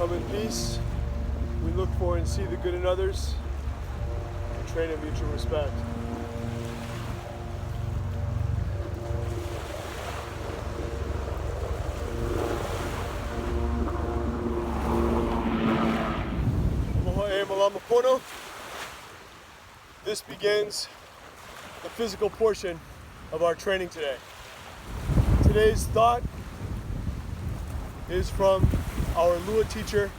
come in peace. We look for and see the good in others. We train in mutual respect. This begins the physical portion of our training today. Today's thought is from our Lua teacher,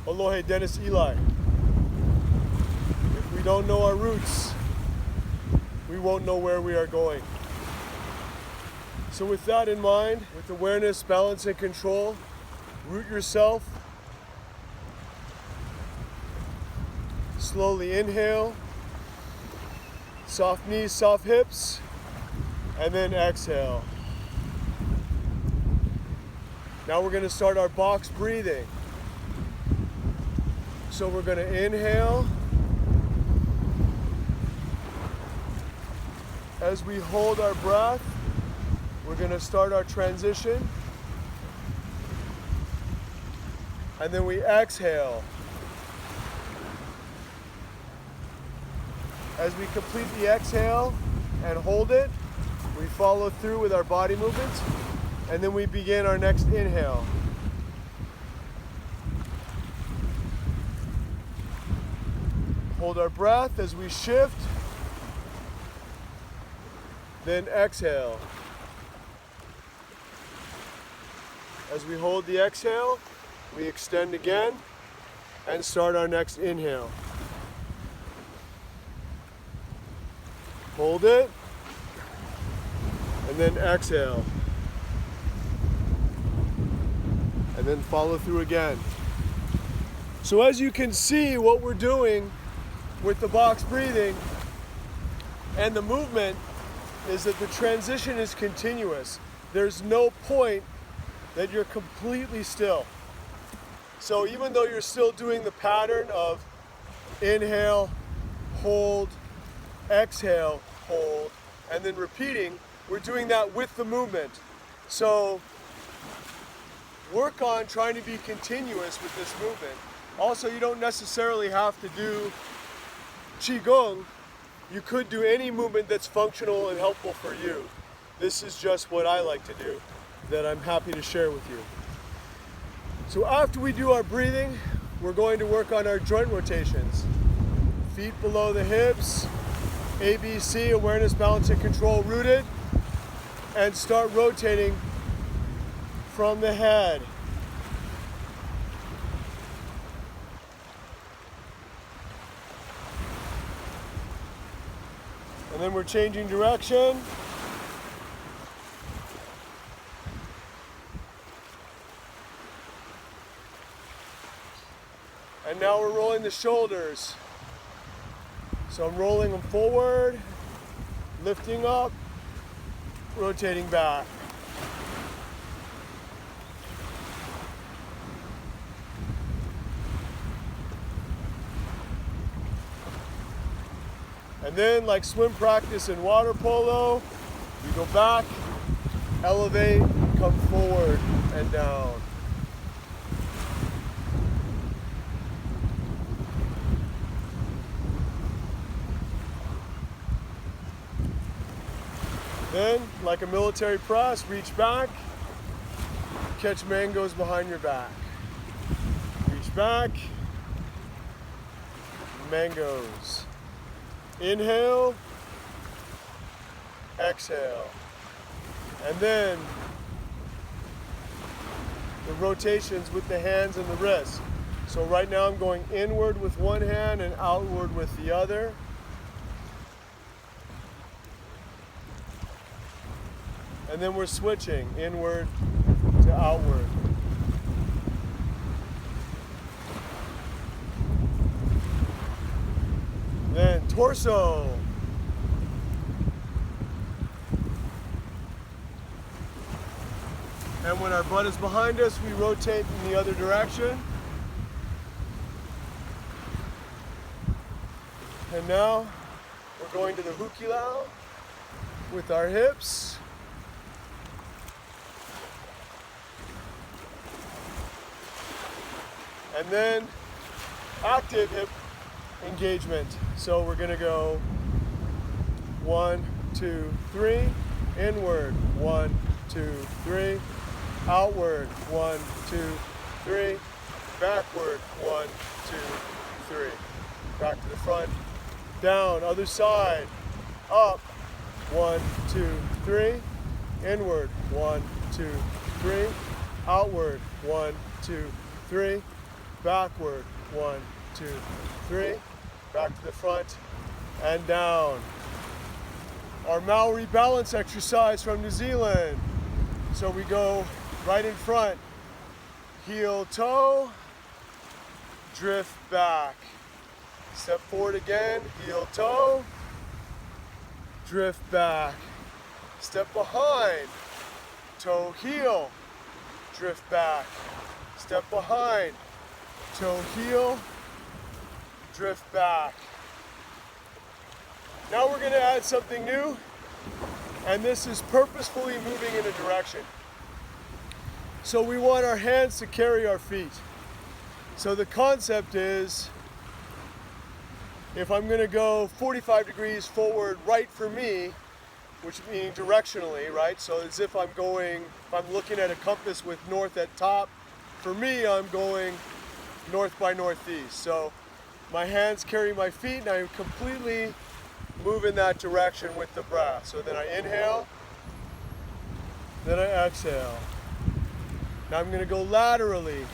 Ōlohe Dennis Eli. If we don't know our roots, we won't know where we are going. So with that in mind, with awareness, balance, and control, root yourself. Slowly inhale, soft knees, soft hips, and then exhale. Now we're going to start our box breathing. So we're going to inhale. As we hold our breath, we're going to start our transition. And then we exhale. As we complete the exhale and hold it, we follow through with our body movements, and then we begin our next inhale. Hold our breath as we shift, then exhale. As we hold the exhale, we extend again and start our next inhale. Hold it, and then exhale. And then follow through again. So as you can see, what we're doing with the box breathing and the movement is that the transition is continuous. There's no point that you're completely still. So even though you're still doing the pattern of inhale, hold, exhale, hold, and then repeating, we're doing that with the movement. So work on trying to be continuous with this movement. Also, you don't necessarily have to do Qigong. You could do any movement that's functional and helpful for you. This is just what I like to do that I'm happy to share with you. So after we do our breathing, we're going to work on our joint rotations. Feet below the hips, ABC, awareness, balance, and control, rooted, and start rotating from the head. And then we're changing direction. And now we're rolling the shoulders. So I'm rolling them forward, lifting up, rotating back. And then, like swim practice in water polo, we go back, elevate, come forward and down. Then, like a military press, reach back, catch mangoes behind your back. Reach back, mangoes. Inhale, exhale. And then the rotations with the hands and the wrists. So right now I'm going inward with one hand and outward with the other. And then we're switching inward to outward. Then torso. And when our butt is behind us, we rotate in the other direction. And now we're going to the hukilau with our hips. and then active hip engagement. So we're gonna go 1, 2, 3, inward, 1, 2, 3, outward, 1, 2, 3, backward, 1, 2, 3, back to the front, down, other side, up, 1, 2, 3, inward, 1, 2, 3, outward, 1, 2, 3, backward, 1, 2, 3, back to the front, and down. Our Maori balance exercise from New Zealand. So we go right in front, heel toe, drift back. Step forward again, heel toe, drift back. Step behind, toe heel, drift back. Step behind, toe heel, drift back. Now we're going to add something new, and this is purposefully moving in a direction. So we want our hands to carry our feet. So the concept is, if I'm going to go 45 degrees forward right for me, which means directionally, right? So as if I'm looking at a compass with north at top, for me I'm going north by northeast. So my hands carry my feet and I completely move in that direction with the breath. So then I inhale, then I exhale. Now I'm going to go laterally.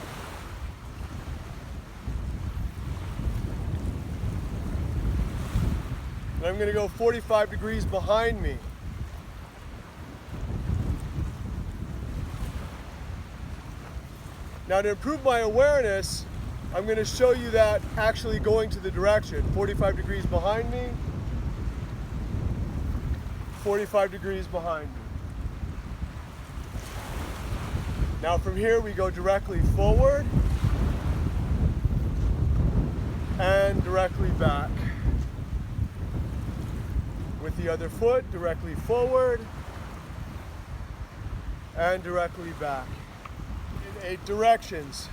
And I'm going to go 45 degrees behind me. Now to improve my awareness, I'm going to show you that actually going to the direction. 45 degrees behind me, 45 degrees behind me. Now from here we go directly forward and directly back. With the other foot, directly forward and directly back. In 8 directions.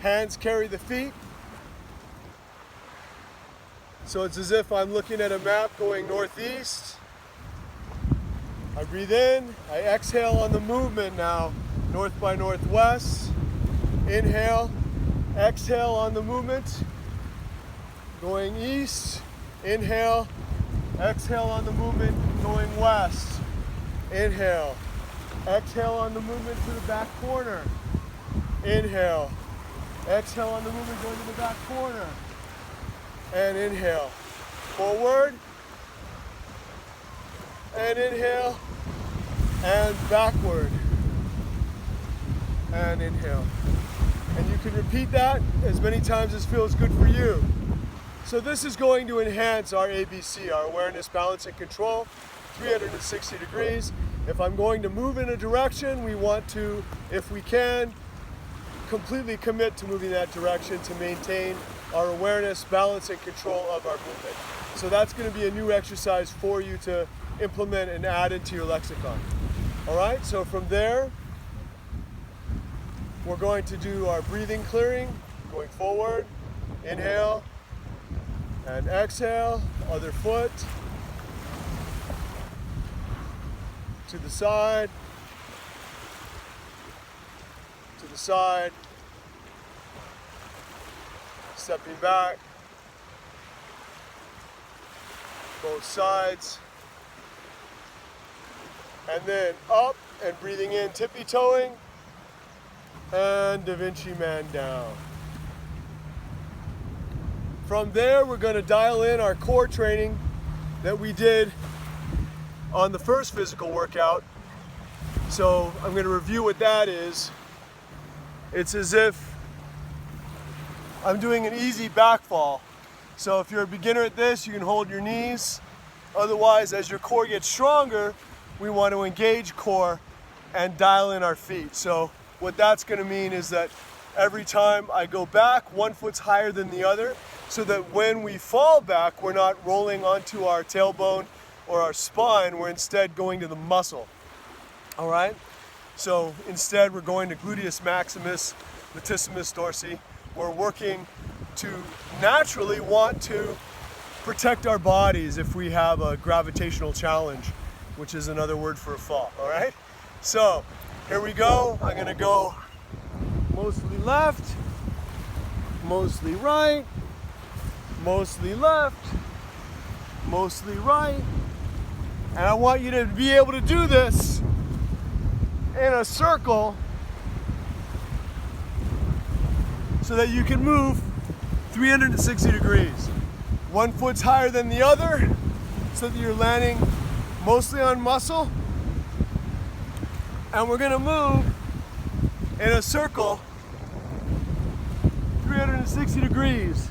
Hands carry the feet. So it's as if I'm looking at a map going northeast. I breathe in, I exhale on the movement now, north by northwest. Inhale, exhale on the movement, going east. Inhale, exhale on the movement, going west. Inhale, exhale on the movement to the back corner. Inhale, exhale on the movement, going to the back corner. And inhale, forward. And inhale, and backward, and inhale. And you can repeat that as many times as feels good for you. So this is going to enhance our ABC, our awareness, balance, and control, 360 degrees. If I'm going to move in a direction, we want to, if we can, completely commit to moving that direction to maintain our awareness, balance, and control of our movement. So that's going to be a new exercise for you to implement and add into your lexicon. All right, so from there, we're going to do our breathing clearing, going forward, inhale, and exhale, other foot, to the side, stepping back, both sides, and then up and breathing in, tippy-toeing, and Da Vinci Man down. From there, we're going to dial in our core training that we did on the first physical workout. So I'm going to review what that is. It's as if I'm doing an easy back fall. So if you're a beginner at this, you can hold your knees. Otherwise, as your core gets stronger, we want to engage core and dial in our feet. So what that's going to mean is that every time I go back, one foot's higher than the other, so that when we fall back, we're not rolling onto our tailbone or our spine, we're instead going to the muscle. All right? So instead, we're going to gluteus maximus, latissimus dorsi, we're working to naturally want to protect our bodies if we have a gravitational challenge, which is another word for a fall, all right? So, here we go. I'm gonna go mostly left, mostly right, mostly left, mostly right. And I want you to be able to do this in a circle so that you can move 360 degrees. One foot's higher than the other so that you're landing mostly on muscle. And we're gonna move in a circle 360 degrees.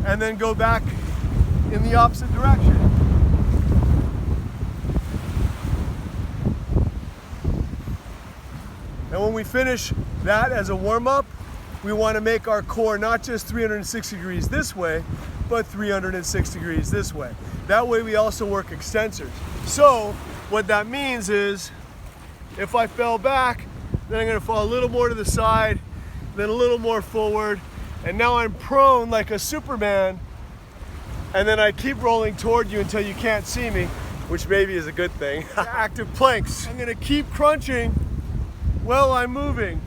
And then go back in the opposite direction. And when we finish that as a warm-up, we want to make our core not just 360 degrees this way, but 360 degrees this way. That way we also work extensors. So what that means is, if I fell back, then I'm going to fall a little more to the side, then a little more forward, and now I'm prone like a Superman, and then I keep rolling toward you until you can't see me, which maybe is a good thing. Active planks. I'm gonna keep crunching while I'm moving.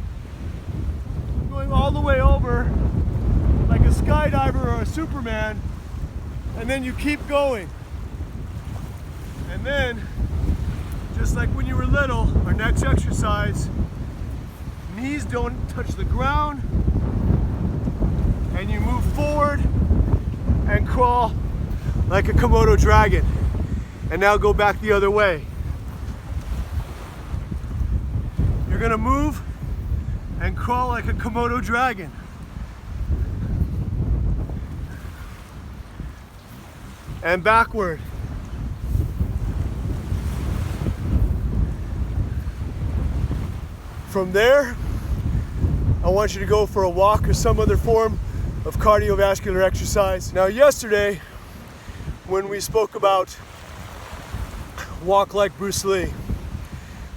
Going all the way over like a skydiver or a Superman, and then you keep going. And then, just like when you were little, our next exercise, knees don't touch the ground, and you move forward and crawl like a Komodo dragon. And now go back the other way. You're gonna move and crawl like a Komodo dragon. And backward. From there, I want you to go for a walk or some other form of cardiovascular exercise. Now yesterday, when we spoke about walk like Bruce Lee,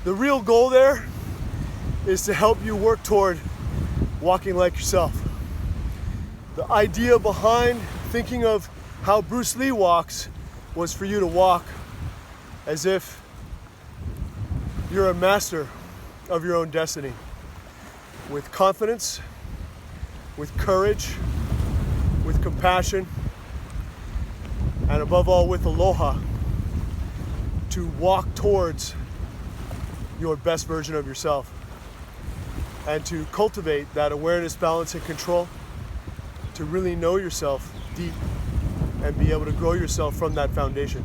the real goal there is to help you work toward walking like yourself. The idea behind thinking of how Bruce Lee walks was for you to walk as if you're a master of your own destiny, with confidence, with courage, with compassion, and above all with aloha, to walk towards your best version of yourself and to cultivate that awareness, balance, and control, to really know yourself deep and be able to grow yourself from that foundation.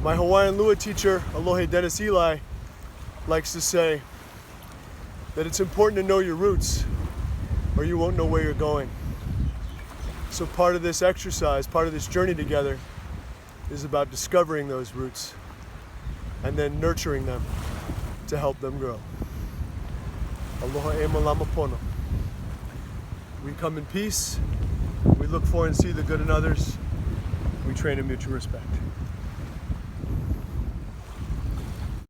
My Hawaiian Lua teacher, Ōlohe Dennis Eli, likes to say that it's important to know your roots or you won't know where you're going. So part of this exercise, part of this journey together is about discovering those roots and then nurturing them to help them grow. Aloha e malama pono. We come in peace, we look for and see the good in others, we train in mutual respect.